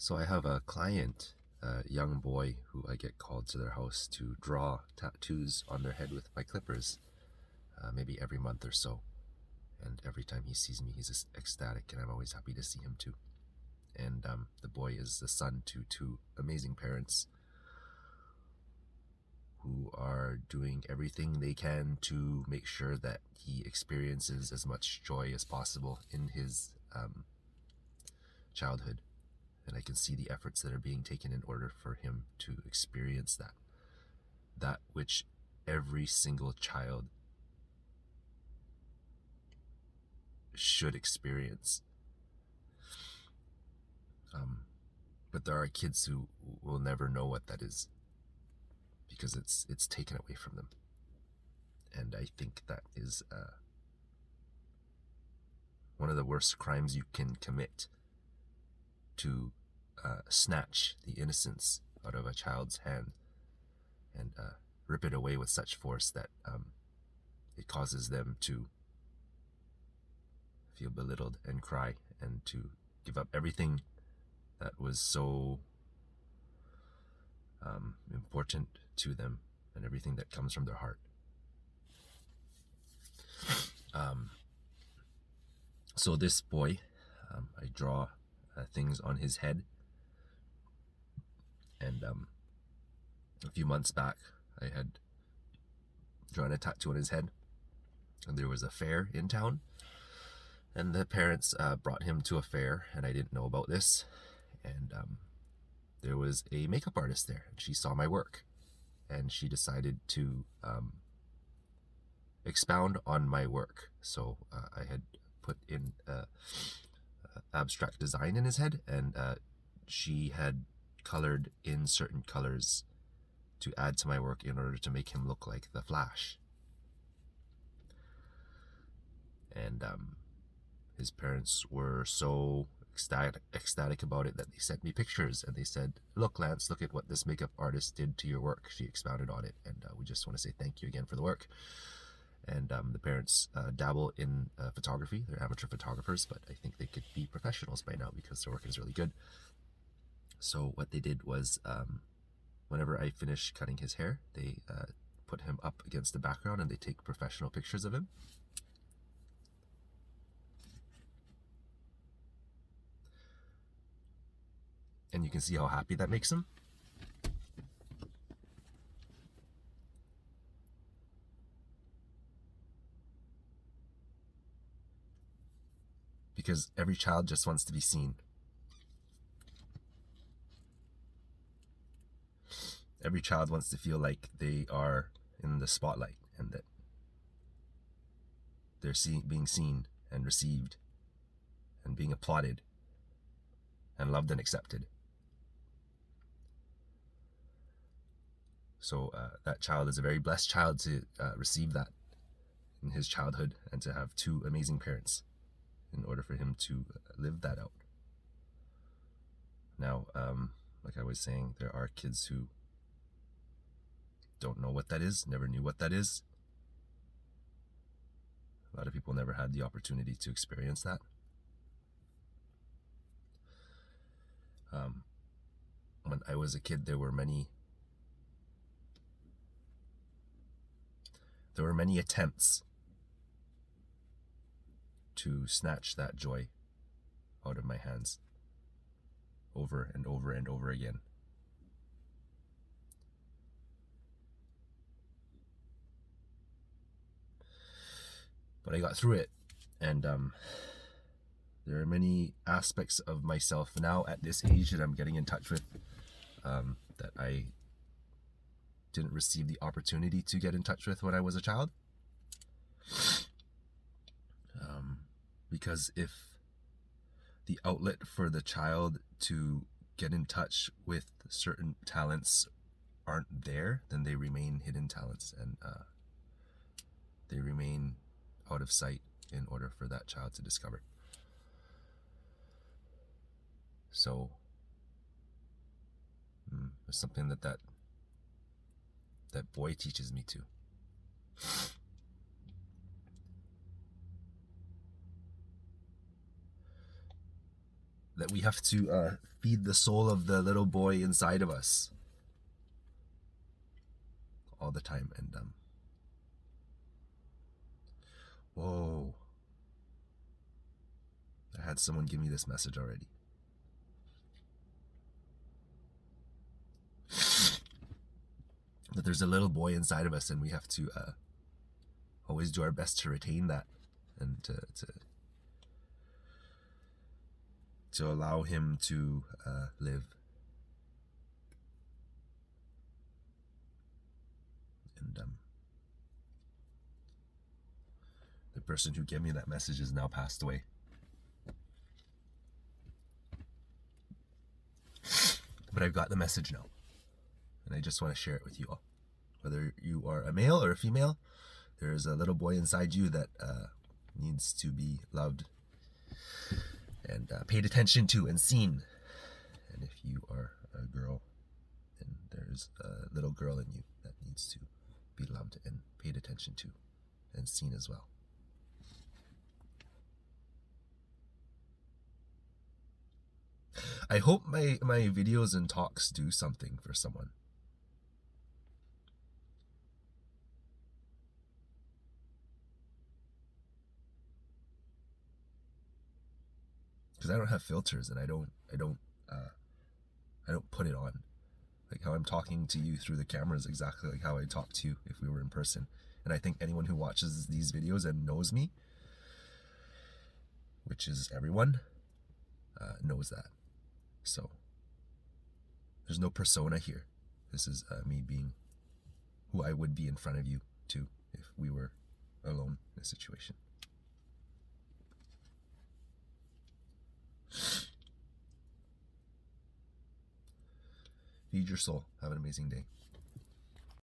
So I have a client, a young boy who I get called to their house to draw tattoos on their head with my clippers, maybe every month or so. And every time he sees me, he's just ecstatic, and I'm always happy to see him too. And the boy is the son to two amazing parents who are doing everything they can to make sure that he experiences as much joy as possible in his childhood. And I can see the efforts that are being taken in order for him to experience that which every single child should experience. But there are kids who will never know what that is because it's taken away from them. And I think that is one of the worst crimes you can commit, to snatch the innocence out of a child's hand and rip it away with such force that it causes them to feel belittled and cry and to give up everything that was so important to them and everything that comes from their heart. So this boy, I draw things on his head, and a few months back I had drawn a tattoo on his head, and there was a fair in town, and the parents brought him to a fair, and I didn't know about this, and there was a makeup artist there, and she saw my work, and she decided to expound on my work. So I had put in abstract design in his head, and she had colored in certain colors to add to my work in order to make him look like the Flash. And his parents were so ecstatic about it that they sent me pictures, and they said, "Look, Lance, look at what this makeup artist did to your work. She expounded on it, and we just want to say thank you again for the work." And the parents dabble in photography. They're amateur photographers, but I think they could be professionals by now because their work is really good. So what they did was, whenever I finish cutting his hair, they put him up against the background and they take professional pictures of him. And you can see how happy that makes him. Because every child just wants to be seen. Every child wants to feel like they are in the spotlight and that they're being seen and received and being applauded and loved and accepted. So that child is a very blessed child to receive that in his childhood and to have two amazing parents in order for him to live that out. Now, like I was saying, there are kids who don't know what that is, never knew what that is. A lot of people never had the opportunity to experience that. When I was a kid, there were many attempts to snatch that joy out of my hands over and over and over again. But I got through it, and there are many aspects of myself now at this age that I'm getting in touch with that I didn't receive the opportunity to get in touch with when I was a child. Because if the outlet for the child to get in touch with certain talents aren't there, then they remain hidden talents, and they remain out of sight in order for that child to discover. So there's something that boy teaches me too. that we have to feed the soul of the little boy inside of us all the time. And whoa, I had someone give me this message already. That there's a little boy inside of us, and we have to always do our best to retain that, and to allow him to live. And the person who gave me that message is now passed away. But I've got the message now, and I just want to share it with you all. Whether you are a male or a female, there's a little boy inside you that needs to be loved and paid attention to and seen. And if you are a girl, then there's a little girl in you that needs to be loved and paid attention to and seen as well. I hope my videos and talks do something for someone. Because I don't have filters, and I don't put it on. Like how I'm talking to you through the camera is exactly like how I talk to you if we were in person. And I think anyone who watches these videos and knows me, which is everyone, knows that. So there's no persona here. This is me being who I would be in front of you too if we were alone in a situation. Feed your soul. Have an amazing day.